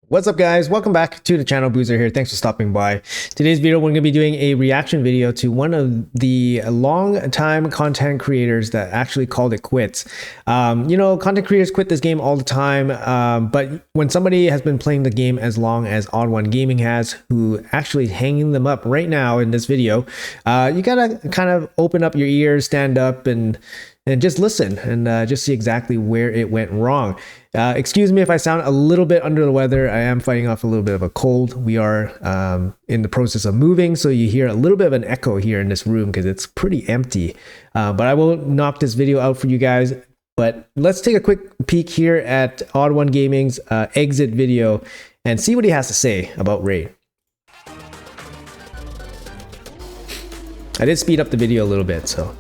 What's up, guys? Welcome back to the channel. Boozer here. Thanks for stopping by. Today's video, we're going to be doing a reaction video to one of the long time content creators that actually called it quits. Content creators quit this game all the time, but when somebody has been playing the game as long as OddOneGaming has, who actually hanging them up right now in this video, you gotta kind of open up your ears, stand up, and just listen and just see exactly where it went wrong. Excuse me if I sound a little bit under the weather. I am fighting off a little bit of a cold. We are in the process of moving, so you hear a little bit of an echo here in this room because it's pretty empty. But I will knock this video out for you guys. But let's take a quick peek here at OddOneGaming's exit video and see what he has to say about Raid. I did speed up the video a little bit, so.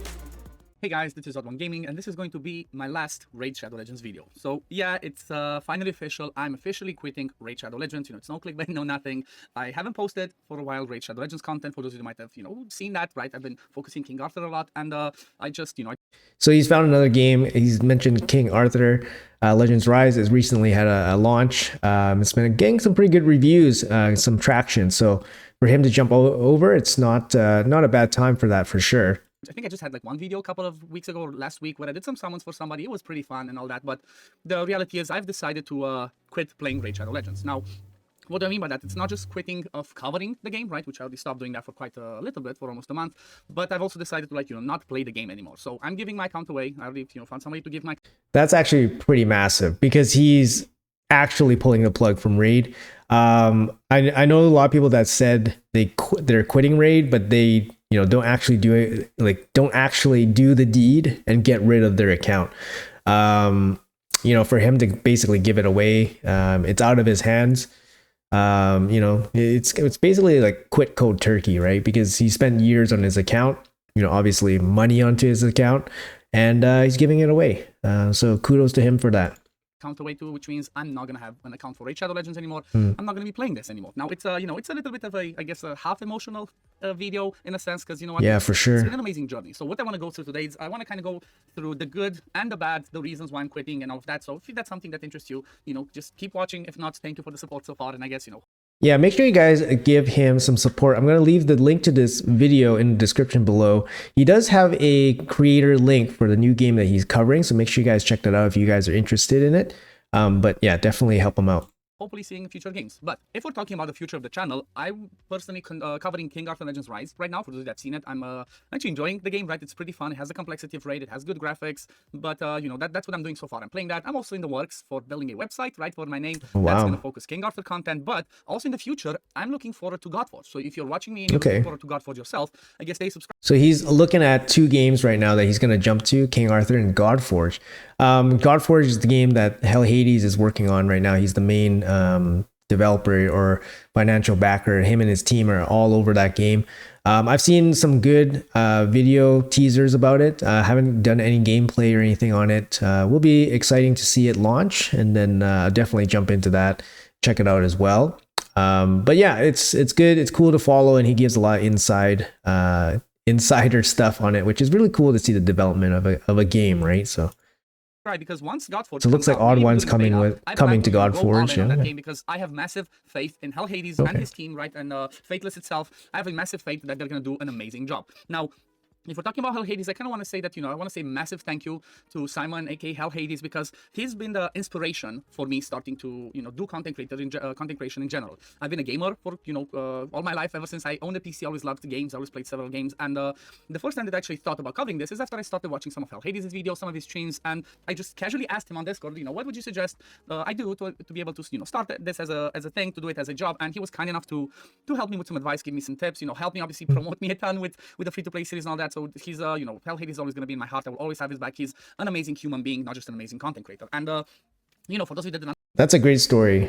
Hey guys, this is OddOneGaming, and this is going to be my last Raid Shadow Legends video. So yeah, it's finally official. I'm officially quitting Raid Shadow Legends. It's no clickbait, no nothing. I haven't posted for a while Raid Shadow Legends content. For those of you who might have, seen that, right? I've been focusing King Arthur a lot, and I just, So he's found another game. He's mentioned King Arthur. Legends Rise has recently had a launch. It's been getting some pretty good reviews, some traction. So for him to jump over, it's not a bad time for that, for sure. I think I just had like one video a couple of weeks ago or last week where I did some summons for somebody. It was pretty fun and all that, but the reality is I've decided to quit playing Raid Shadow Legends. Now, what do I mean by that? It's not just quitting of covering the game, right? Which I already stopped doing that for quite a little bit, for almost a month. But I've also decided to not play the game anymore. So I'm giving my account away. I already found somebody to give my. That's actually pretty massive because he's actually pulling the plug from Raid. I know a lot of people that said they're quitting Raid, but they don't actually do it, don't actually do the deed and get rid of their account. For him to basically give it away, it's out of his hands. It's basically like quit cold turkey, right? Because he spent years on his account, obviously money onto his account, and he's giving it away. So kudos to him for that. Account away too, which means I'm not gonna have an account for Raid Shadow Legends anymore. I'm not gonna be playing this anymore. Now it's it's a little bit of a, I guess, a half emotional video in a sense, because yeah, for sure, it's been an amazing journey. So what I want to go through today is I want to kind of go through the good and the bad, the reasons why I'm quitting and all of that. So if that's something that interests you, just keep watching. If not, thank you for the support so far, and I guess yeah, make sure you guys give him some support. I'm going to leave the link to this video in the description below. He does have a creator link for the new game that he's covering, so make sure you guys check that out if you guys are interested in it. But yeah, definitely help him out. Hopefully seeing future games. But if we're talking about the future of the channel, I'm personally covering King Arthur Legends Rise right now. For those that have seen it, I'm actually enjoying the game, right? It's pretty fun. It has the complexity of Raid. It has good graphics. But, that's what I'm doing so far. I'm playing that. I'm also in the works for building a website, right, for my name. Wow. That's going to focus King Arthur content. But also in the future, I'm looking forward to Godforge. So if you're watching me and you're looking forward to Godforge yourself, I guess they subscribe. So he's looking at two games right now that he's going to jump to, King Arthur and Godforge. Godforge is the game that Hell Hades is working on right now. He's the main developer or financial backer. Him and his team are all over that game. I've seen some good video teasers about it. Haven't done any gameplay or anything on it. Will be exciting to see it launch, and then definitely jump into that, check it out as well. But yeah, it's good. It's cool to follow, and he gives a lot of insider stuff on it, which is really cool to see the development of a game, right? So. Right, because once Godforge, so it looks like OddOne's coming to Godforge, yeah. That game, because I have massive faith in Hell Hades and his team, right, and Faithless itself. I have a massive faith that they're gonna do an amazing job. Now, if we're talking about Hell Hades, I kind of want to say that, I want to say massive thank you to Simon, aka Hell Hades, because he's been the inspiration for me starting to, do content creation in general. I've been a gamer for, all my life. Ever since I owned a PC, I always loved games. I always played several games. And the first time that I actually thought about covering this is after I started watching some of Hell Hades' videos, some of his streams, and I just casually asked him on Discord, what would you suggest I do to be able to, start this as a thing, to do it as a job? And he was kind enough to help me with some advice, give me some tips, help me obviously promote me a ton with the free-to-play series and all that. So he's, Hell Hades is always going to be in my heart. I will always have his back. He's an amazing human being, not just an amazing content creator. And, for those of you that didn't. That's a great story.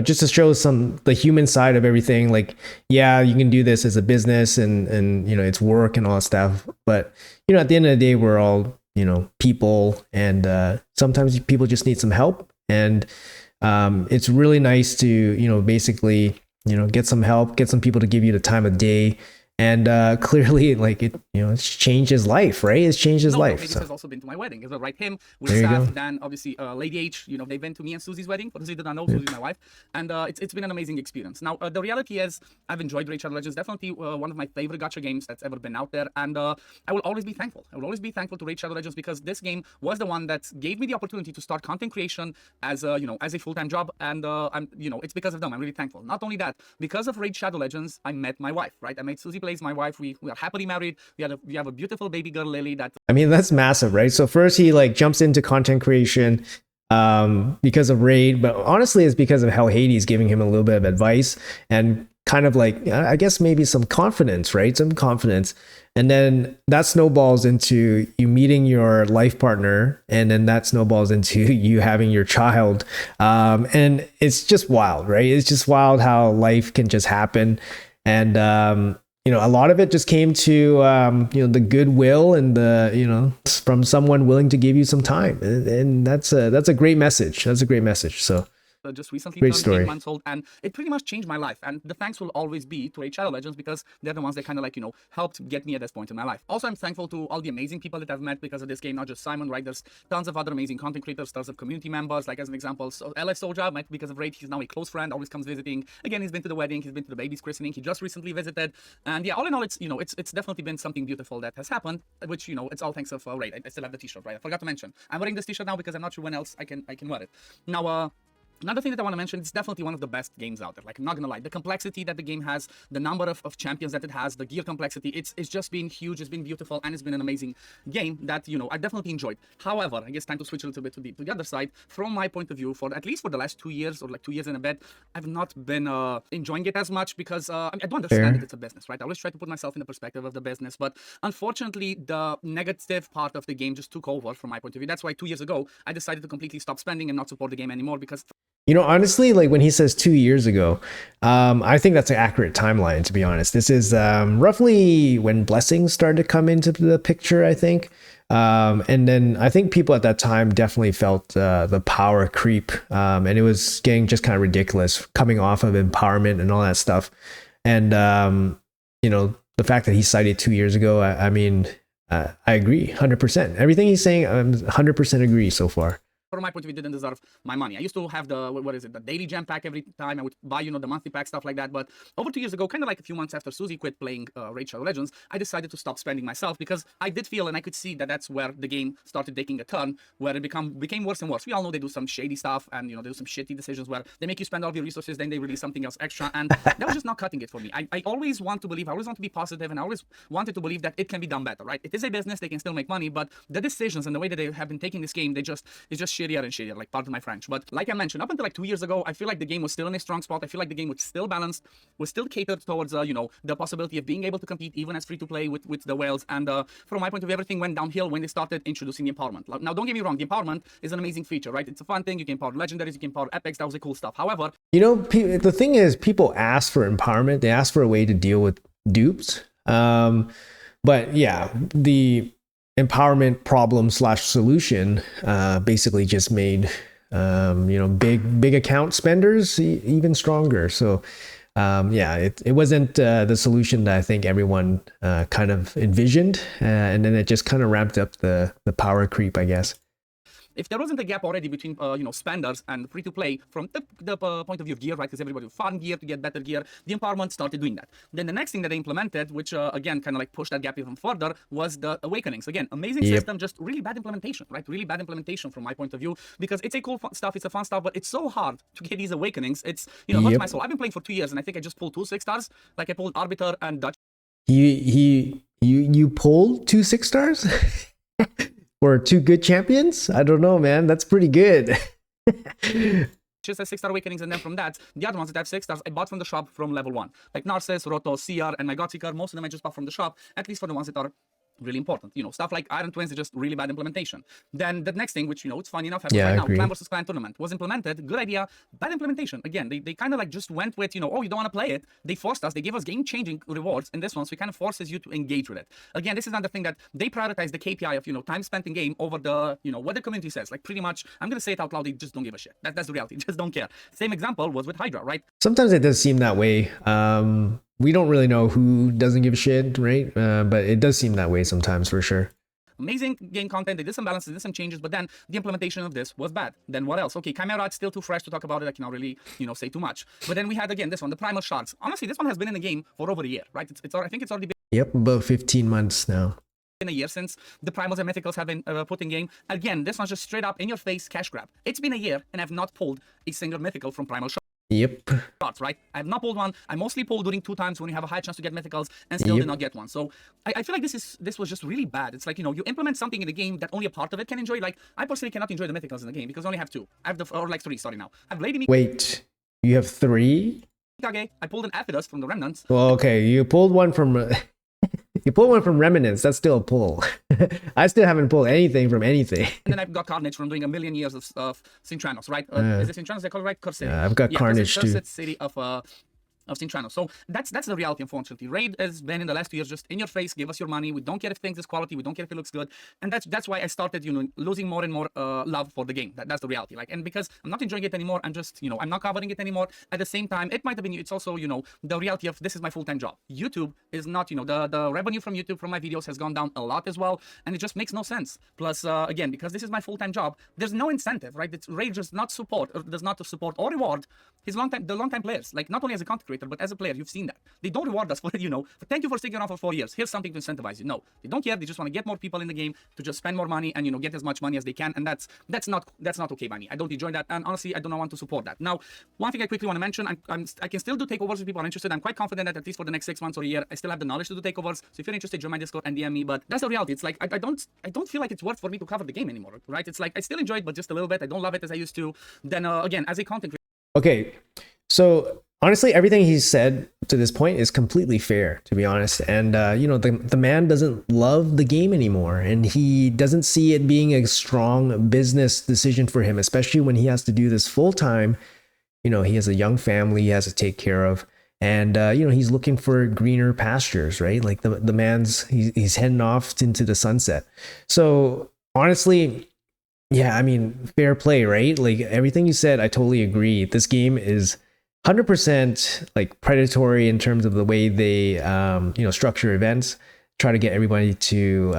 Just to show the human side of everything. Like, yeah, you can do this as a business and it's work and all that stuff. But, at the end of the day, we're all, people, and sometimes people just need some help. And it's really nice to, basically, get some help, get some people to give you the time of day, and clearly, like it, it's changed his life, right? It's changed his life. This So has also been to my wedding as well, right? Him with there you go. Seth, then obviously Lady H. They've been to me and Susie's wedding. For those who did not know, Susie's my wife, and it's been an amazing experience. Now the reality is, I've enjoyed Raid Shadow Legends. Definitely one of my favorite gacha games that's ever been out there, and I will always be thankful. I will always be thankful to Raid Shadow Legends because this game was the one that gave me the opportunity to start content creation as a as a full-time job, and it's because of them. I'm really thankful. Not only that, because of Raid Shadow Legends, I met my wife. Right, I met Susie Plays, my wife. We are happily married. We have a beautiful baby girl, Lily. That I mean, that's massive, right? So first he like jumps into content creation because of Raid, but honestly it's because of Hell Hades giving him a little bit of advice and kind of like, I guess maybe some confidence, right? Some confidence. And then that snowballs into you meeting your life partner, and then that snowballs into you having your child. And it's just wild, right? It's just wild how life can just happen. And a lot of it just came to the goodwill and the from someone willing to give you some time, and that's a great message. That's a great message. So just recently great turned story. 8 months old, and it pretty much changed my life. And the thanks will always be to Raid Shadow Legends because they're the ones that kind of like helped get me at this point in my life. Also, I'm thankful to all the amazing people that I've met because of this game. Not just Simon, right? There's tons of other amazing content creators, tons of community members. Like as an example, so LS Soldier I met because of Raid. He's now a close friend. Always comes visiting. Again, he's been to the wedding. He's been to the baby's christening. He just recently visited. And yeah, all in all, it's it's definitely been something beautiful that has happened. Which it's all thanks of Raid. I still have the T-shirt, right? I forgot to mention. I'm wearing this T-shirt now because I'm not sure when else I can wear it. Now, another thing that I want to mention, it's definitely one of the best games out there. Like, I'm not gonna lie, the complexity that the game has, the number of champions that it has, the gear complexity, it's just been huge, it's been beautiful, and it's been an amazing game that, I definitely enjoyed. However, I guess time to switch a little bit to the other side. From my point of view, for at least for the last 2 years, or like 2 years and a bit, I've not been enjoying it as much because I do understand that it's a business, right? I always try to put myself in the perspective of the business, but unfortunately, the negative part of the game just took over from my point of view. That's why 2 years ago, I decided to completely stop spending and not support the game anymore because Honestly, like when he says 2 years ago, I think that's an accurate timeline, to be honest. This is roughly when blessings started to come into the picture, I think. And then I think people at that time definitely felt the power creep, and it was getting just kind of ridiculous coming off of empowerment and all that stuff. And, the fact that he cited 2 years ago, I mean, I agree 100%. Everything he's saying, I 100% agree so far. From my point of view, didn't deserve my money. I used to have the daily gem pack every time. I would buy, the monthly pack, stuff like that. But over 2 years ago, kind of like a few months after Susie quit playing Raid Shadow Legends, I decided to stop spending myself because I did feel and I could see that that's where the game started taking a turn, where it became worse and worse. We all know they do some shady stuff and, they do some shitty decisions where they make you spend all of your resources, then they release something else extra. And that was just not cutting it for me. I always want to believe, I always want to be positive, and I always wanted to believe that it can be done better, right? It is a business, they can still make money, but the decisions and the way that they have been taking this game, it's just shittier and shittier, like, pardon my French. But like I mentioned, up until like 2 years ago, I feel like the game was still in a strong spot. I feel like the game was still balanced, was still catered towards, the possibility of being able to compete even as free-to-play with the whales. And from my point of view, everything went downhill when they started introducing the empowerment. Now, don't get me wrong, the empowerment is an amazing feature, right? It's a fun thing. You can empower legendaries, you can empower epics. That was a cool stuff. However, the thing is, people ask for empowerment. They ask for a way to deal with dupes. But yeah, the empowerment problem / solution basically just made big account spenders even stronger. So it wasn't the solution that I think everyone kind of envisioned, and then it just kind of ramped up the power creep, I guess. If there wasn't a gap already between spenders and free-to-play from the point of view of gear, right? Because everybody would farm gear to get better gear. The empowerment started doing that. Then the next thing that they implemented, which again kind of like pushed that gap even further, was the awakenings. Again, amazing system, just really bad implementation, right? Really bad implementation from my point of view, because it's a cool stuff, it's a fun stuff, but it's so hard to get these awakenings. It's hurts my soul. I've been playing for 2 years, and I think I just pulled 2 6-stars. Like I pulled Arbiter and Dutch. You pulled 2 6-stars? Or 2 good champions? I don't know, man. That's pretty good. Just has 6-star awakenings, and then from that, the other ones that have 6 stars, I bought from the shop from level 1. Like Narcissus, Roto, CR, and my Godseeker, most of them I just bought from the shop, at least for the ones that are really important. Stuff like Iron Twins is just really bad implementation. Then the next thing, which, it's funny enough, happens right now, Clan versus Clan tournament was implemented. Good idea, bad implementation. Again, they kind of like just went with, oh, you don't want to play it. They forced us, they gave us game-changing rewards in this one, so it kind of forces you to engage with it. Again, this is another thing that they prioritize the KPI of, time spent in game over the, what the community says. Like pretty much, I'm going to say it out loud, they just don't give a shit. That's the reality, just don't care. Same example was with Hydra, right? Sometimes it does seem that way. we don't really know who doesn't give a shit, right? But it does seem that way sometimes for sure. Amazing game content. They did some balances, did some changes, but then the implementation of this was bad. Then what else? Okay, Chimera, it's still too fresh to talk about it. I cannot really, say too much. But then we had again this one, the Primal Shards. Honestly, this one has been in the game for over a year, right? I think it's already been Yep, about 15 months now. a year since the Primals and Mythicals have been put in game. Again, this one's just straight up in your face cash grab. It's been a year and I've not pulled a single Mythical from Primal Shards. Yep. Right? I have not pulled one. I mostly pull during 2 times when you have a high chance to get mythicals and still did not get one. So I feel like this was just really bad. It's like, you implement something in the game that only a part of it can enjoy. Like, I personally cannot enjoy the mythicals in the game because I only have 2. I have or like 3, sorry now. I have Lady Wait, you have 3? Mikage. I pulled an Aphidus from the Remnants. Well, okay, you pulled one from you pulled one from Remnants. That's still a pull. I still haven't pulled anything from anything. And then I've got Carnage from doing a million years of Cintranos, right? Is it Cintranos they call it, right? Curse City. Yeah, I've got Carnage too. Cursed City of Cintranos. So that's the reality, unfortunately. Raid has been in the last 2 years just in your face, give us your money. We don't care if things is quality, we don't care if it looks good. And that's why I started, losing more and more love for the game. That's the reality. Like, and because I'm not enjoying it anymore, I'm just, I'm not covering it anymore. At the same time, it might have been, it's also, the reality of this is my full-time job. YouTube is not, the revenue from YouTube from my videos has gone down a lot as well. And it just makes no sense. Plus, again, because this is my full-time job, there's no incentive, right? Raid does not support or reward the long-time players. Like, not only as a content creator, but as a player. You've seen that. They don't reward us for, thank you for sticking around for 4 years. Here's something to incentivize you. No, they don't care. They just want to get more people in the game to just spend more money and, get as much money as they can. And that's not okay by me. I don't enjoy that. And honestly, I do not want to support that. Now, one thing I quickly want to mention, I can still do takeovers if people are interested. I'm quite confident that at least for the next 6 months or a year, I still have the knowledge to do takeovers. So if you're interested, join my Discord and DM me. But that's the reality. It's like, I don't feel like it's worth for me to cover the game anymore, right? It's like, I still enjoy it, but just a little bit. I don't love it as I used to. Then again, as a content creator. Okay, so honestly, everything he's said to this point is completely fair, to be honest. And, the man doesn't love the game anymore, and he doesn't see it being a strong business decision for him, especially when he has to do this full time. He has a young family he has to take care of. And, he's looking for greener pastures, right? Like the man's, he's heading off into the sunset. So honestly, yeah, I mean, fair play, right? Like everything you said, I totally agree. This game is 100% like predatory in terms of the way they structure events, try to get everybody to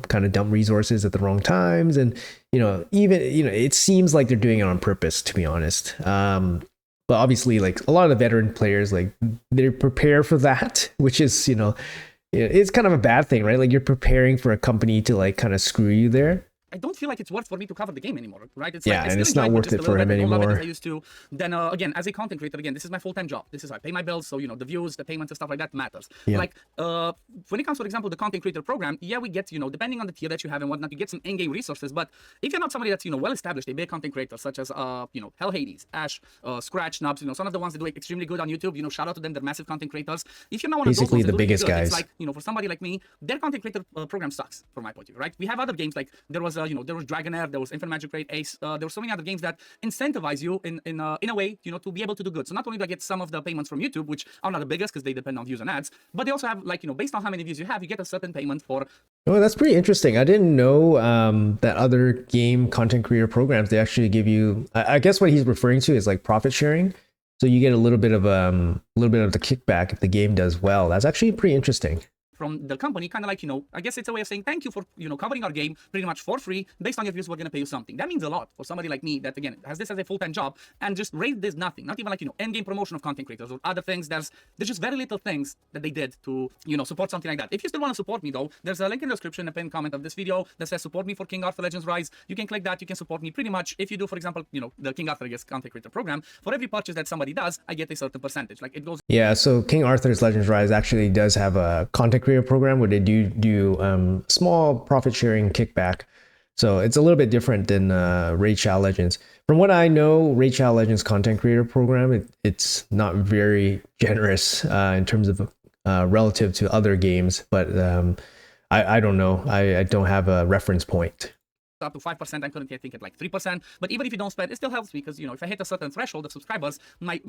kind of dump resources at the wrong times, and even it seems like they're doing it on purpose, to be honest. But obviously, like a lot of the veteran players, like they prepare for that, which is it's kind of a bad thing, right? Like you're preparing for a company to like kind of screw you there. I don't feel like it's worth for me to cover the game anymore, right? It's yeah, like, and it's not worth it for him anymore. I used to. Then again, as a content creator, again, this is my full-time job. This is how I pay my bills, so the views, the payments, and stuff like that matters. Yeah. Like when it comes, for example, the content creator program, yeah, we get depending on the tier that you have and whatnot, you get some in-game resources. But if you're not somebody that's well established, a big content creator such as Hell Hades, Ash, Scratch, Nubs, some of the ones that do extremely good on YouTube, shout out to them, they're massive content creators. If you're not one of those basically ones the biggest good, guys, it's like for somebody like me, their content creator program sucks from my point of view, right? We have other games like there was Dragonair, there was Infinite Magic Raid, Ace. There were so many other games that incentivize you in a way, to be able to do good. So not only do I get some of the payments from YouTube, which are not the biggest because they depend on views and ads, but they also have based on how many views you have, you get a certain payment for. Oh, that's pretty interesting. I didn't know that other game content creator programs, they actually give you. I guess what he's referring to is like profit sharing. So you get a little bit of the kickback if the game does well. That's actually pretty interesting. From the company, kind of like, I guess it's a way of saying thank you for, covering our game pretty much for free. Based on your views, we're going to pay you something. That means a lot for somebody like me that, again, has this as a full-time job and just Raid this nothing. Not even like, end-game promotion of content creators or other things. There's just very little things that they did to, support something like that. If you still want to support me, though, there's a link in the description, a pinned comment of this video that says support me for King Arthur Legends Rise. You can click that. You can support me pretty much. If you do, for example, the King Arthur content creator program, for every purchase that somebody does, I get a certain percentage. Like it goes. Yeah, so King Arthur's Legends Rise actually does have a content creator program where they do small profit sharing kickback. So it's a little bit different than Raid Shadow Legends. From what I know, Raid Shadow Legends content creator program, it's not very generous in terms of relative to other games, but I don't know. I don't have a reference point. up to 5%. I'm currently, I think, at like 3%. But even if you don't spend, it still helps me because, you know, if I hit a certain threshold of subscribers, my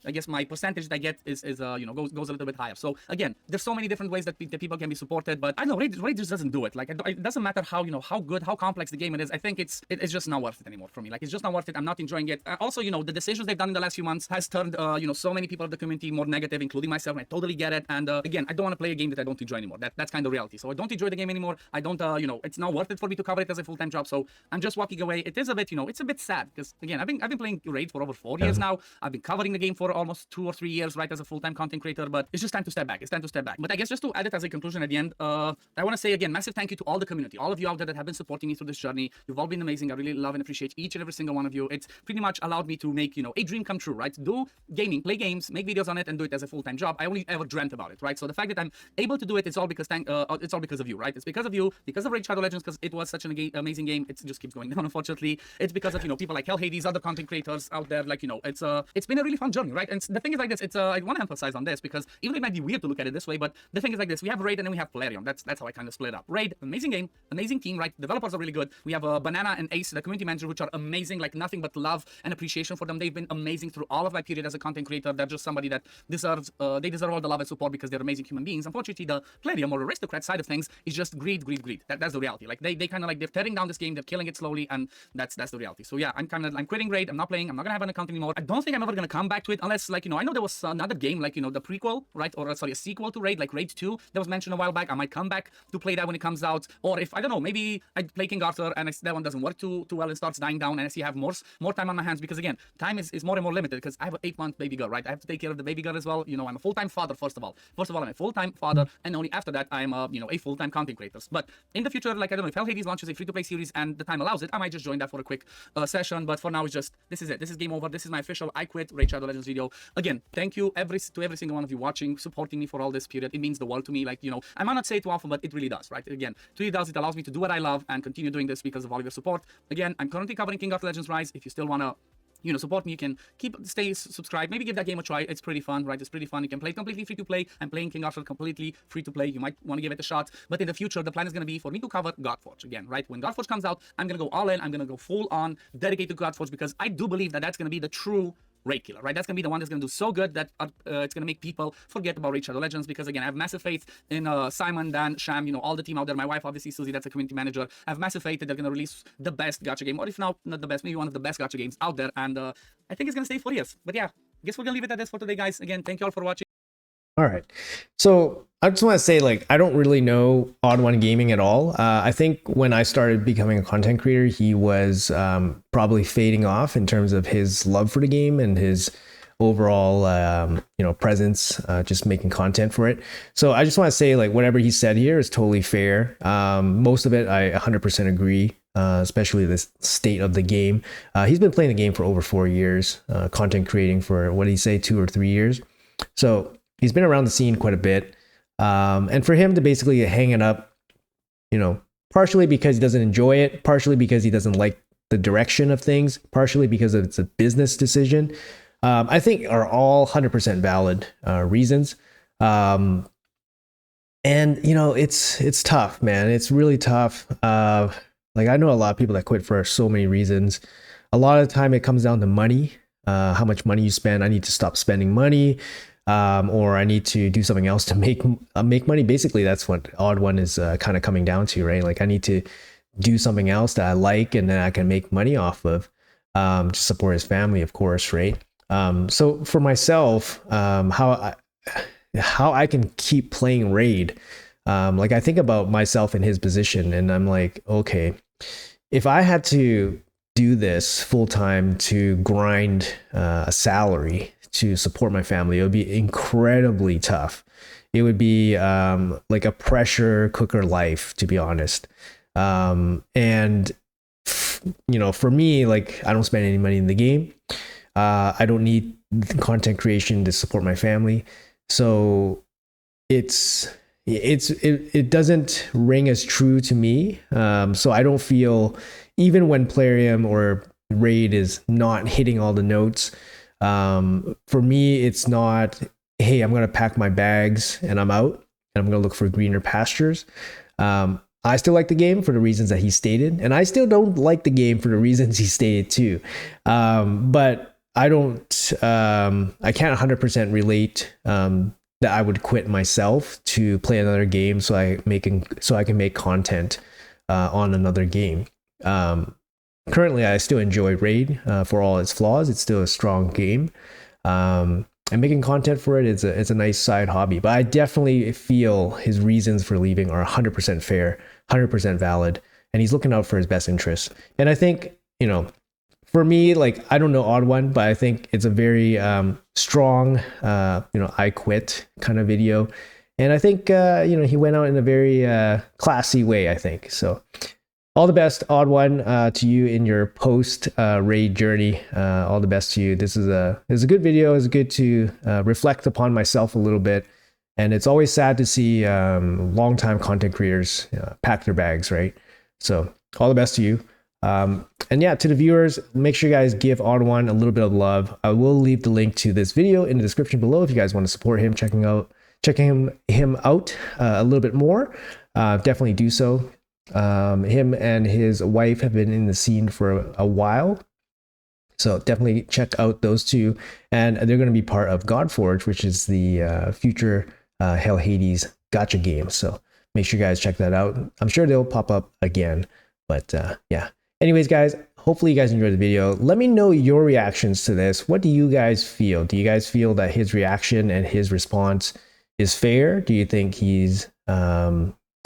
I guess my percentage that I get is you know, goes a little bit higher. So again, there's so many different ways that people can be supported, but I don't know, Raid just doesn't do it. Like, it doesn't matter how, you know, how good, how complex the game it is. I think it's just not worth it anymore for me. Like, it's just not worth it. I'm not enjoying it. Also, you know, the decisions they've done in the last few months has turned, you know, so many people of the community more negative, including myself. And I totally get it. And again, I don't want to play a game that I don't enjoy anymore. That's kind of reality. So I don't enjoy the game anymore. I don't, you know, it's not worth it for me to cover it as a full-time job. So I'm just walking away. It is a bit, you know, it's a bit sad because again, I've been playing Raid for over 4 years now. I've been covering the game for almost 2 or 3 years, right, as a full-time content creator. But it's just time to step back. It's time to step back. But I guess just to add it as a conclusion at the end, I want to say again, massive thank you to all the community, all of you out there that have been supporting me through this journey. You've all been amazing. I really love and appreciate each and every single one of you. It's pretty much allowed me to make, you know, a dream come true, right? Do gaming, play games, make videos on it, and do it as a full-time job. I only ever dreamt about it, right? So the fact that I'm able to do it, it's all because it's all because of you, right? It's because of you, because of Raid Shadow Legends, because it was such an amazing game. It just keeps going down, unfortunately. It's because of, you know, people like Hades, other content creators out there. Like, you know, it's been a really fun journey, right? And the thing is like this. I want to emphasize on this because even though it might be weird to look at it this way, but the thing is like this. We have Raid and then we have Plarium. That's how I kind of split up. Raid, amazing game, amazing team, right? Developers are really good. We have Banana and Ace, the community manager, which are amazing. Like, nothing but love and appreciation for them. They've been amazing through all of my period as a content creator. They're just somebody that deserves, they deserve all the love and support because they're amazing human beings. Unfortunately, the Plarium or aristocrat side of things is just greed. That's the reality. Like, they kind of like, they're tearing down this game, they're killing it slowly, and that's the reality. So yeah, I'm quitting Raid. I'm not playing. I'm not gonna have an account anymore. I don't think I'm ever gonna come back to it unless, like, you know, I know there was another game, like, you know, the prequel, right, or sorry, a sequel to Raid, like Raid 2, that was mentioned a while back. I might come back to play that when it comes out, or if I don't know, maybe I play King Arthur and that one doesn't work too well and starts dying down, and I see I have more time on my hands because again, time is more and more limited because I have an 8-month baby girl, right? I have to take care of the baby girl as well. You know, I'm a full-time father. First of all, I'm a full-time father, and only after that I'm you know, a full-time content creator. But in the future, like, I don't know, if Hades launches a free-to-play series and the time allows it, I might just join that for a quick session. But for now, it's just, this is it. This is game over. This is my official I quit Raid Shadow Legends video. Again, thank you to every single one of you watching, supporting me for all this period. It means the world to me. Like, you know, I might not say it too often, but it really does, right? Again, it really does. It allows me to do what I love and continue doing this because of all of your support. Again, I'm currently covering King Arthur Legends Rise. If you still want to, you know, support me, you can stay subscribed, maybe give that game a try. It's pretty fun, right? It's pretty fun. You can play it completely free to play. I'm playing King Arthur completely free to play. You might want to give it a shot, but in the future, the plan is going to be for me to cover Godforge again, right? When Godforge comes out, I'm going to go all in. I'm going to go full on dedicated to Godforge because I do believe that that's going to be the true Raid killer, right? That's gonna be the one that's gonna do so good that it's gonna make people forget about Raid Shadow Legends because again, I have massive faith in Simon, Dan, Sham, you know, all the team out there. My wife, obviously, Susie, that's a community manager. I have massive faith that they're gonna release the best gacha game, or if not the best, maybe one of the best gacha games out there. And I think it's gonna stay for years. But yeah, I guess we're gonna leave it at this for today, guys. Again, thank you all for watching. All right. So I just want to say, like, I don't really know OddOneGaming at all. I think when I started becoming a content creator, he was probably fading off in terms of his love for the game and his overall, you know, presence, just making content for it. So I just want to say, like, whatever he said here is totally fair. Most of it, I 100% agree. Especially the state of the game. He's been playing the game for over 4 years, content creating for, what did he say, 2 or 3 years. So he's been around the scene quite a bit. And for him to basically hang it up, you know, partially because he doesn't enjoy it, partially because he doesn't like the direction of things, partially because it's a business decision, I think are all 100% valid reasons. And, you know, it's tough, man. It's really tough. Like, I know a lot of people that quit for so many reasons. A lot of the time it comes down to money, how much money you spend. I need to stop spending money, or I need to do something else to make money. Basically, that's what Odd One is kind of coming down to, right? Like, I need to do something else that I like and then I can make money off of, to support his family, of course, right? So for myself, how I can keep playing Raid, like, I think about myself in his position and I'm like, okay, if I had to do this full time to grind a salary to support my family, it would be incredibly tough. It would be like a pressure cooker life, to be honest. And you know, for me, like, I don't spend any money in the game. I don't need content creation to support my family. So it doesn't ring as true to me. So I don't feel, even when Plarium or Raid is not hitting all the notes, for me, it's not, hey, I'm going to pack my bags and I'm out and I'm going to look for greener pastures. I still like the game for the reasons that he stated, and I still don't like the game for the reasons he stated too. But I don't, I can't 100% relate that I would quit myself to play another game so I can make content on another game. Currently, I still enjoy Raid for all its flaws. It's still a strong game. And making content for it is it's a nice side hobby. But I definitely feel his reasons for leaving are 100% fair, 100% valid, and he's looking out for his best interests. And I think, you know, for me, like, I don't know Odd One, but I think it's a very strong, I quit kind of video. And I think, he went out in a very classy way, I think. So all the best, Odd One, to you in your post raid journey. All the best to you. This is a good video. It's good to reflect upon myself a little bit. And it's always sad to see longtime content creators pack their bags, right? So all the best to you. And yeah, to the viewers, make sure you guys give Odd One a little bit of love. I will leave the link to this video in the description below if you guys want to support him, checking him out a little bit more. Definitely do so. Him and his wife have been in the scene for a while, so definitely check out those two, and they're going to be part of Godforge, which is the future Hell Hades gacha game. So make sure you guys check that out. I'm sure they'll pop up again, but yeah, anyways guys, hopefully you guys enjoyed the video. Let me know your reactions to this. What do you guys feel? Do you guys feel that his reaction and his response is fair? Do you think he's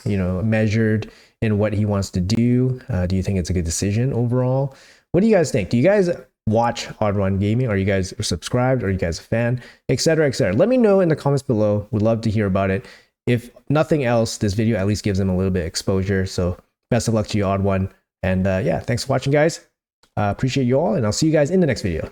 measured in what he wants to do? Do you think it's a good decision overall? What do you guys think? Do you guys watch OddOneGaming? Are you guys subscribed? Are you guys a fan? Etc. etc. Let me know in the comments below. Would love to hear about it. If nothing else, this video at least gives them a little bit of exposure. So best of luck to you, Odd One. And yeah, thanks for watching, guys. Appreciate you all, and I'll see you guys in the next video.